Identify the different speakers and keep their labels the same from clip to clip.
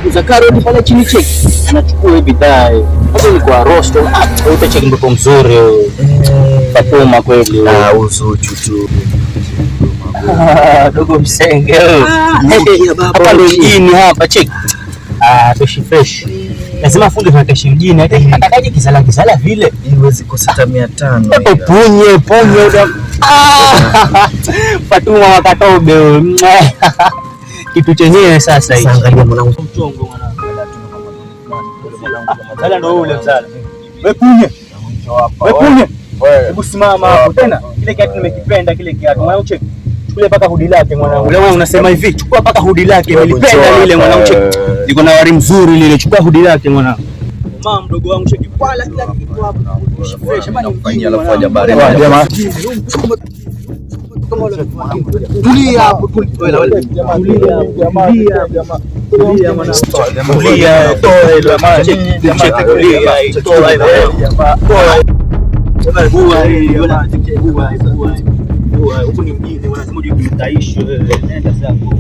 Speaker 1: Kuza karoti pale chini cheki. Anachukua bidhaa. Hapo ni kwa rosto. Utacheki mtoto mzuri. Fatuma kweli.
Speaker 2: Uzu chuchu.
Speaker 1: Dogo msenge. Hapa ndio mjini hapa cheki. Fresh fresh. Lazima funge kwa keshi mjini. Atakaje kisala vile.
Speaker 2: Iwezi kusita 500.
Speaker 1: Hapo punye. Fatuma wakatobe. Kitu chenyewe sasa hivi.
Speaker 2: Angalia mwanangu
Speaker 1: Mchongo mwanangu. Sala ndo ule msala. Wewe punye. Hebu simama hapo tena. Kile kiatu nimekipenda kile kiatu. Mwanangu cheki. Chukua paka hudi lake mwanangu. Leo unasema hivi, chukua paka hudi lake. Nilipenda lile mwanangu cheki. Liko na wari mzuri lile. Chukua hudi lake mwanangu. Mama mdogo wangu cheki. Pala kila kitu hapo. Fresh. Bana mfanyia alafu aje baadaye. Tulia hapo, tulia huko ni mjini, wanasema utaishi nenda zako.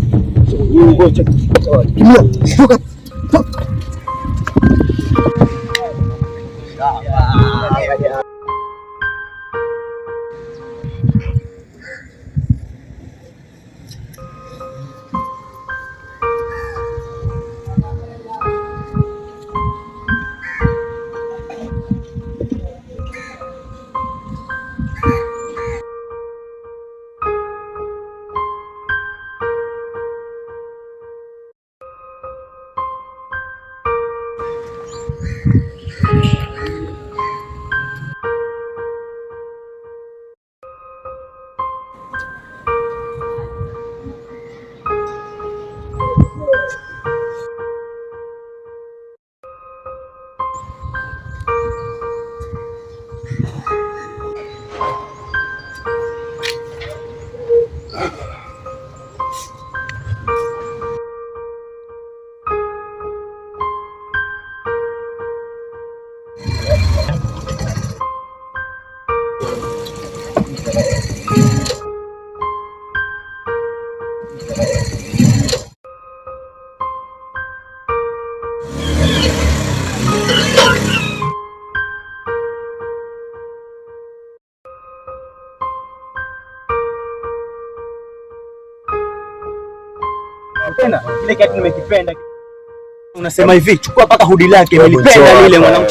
Speaker 1: Tena kile kiatu nimekipenda. Unasema hivi, chukua paka hudi lake. Nilipenda lile mwanangu.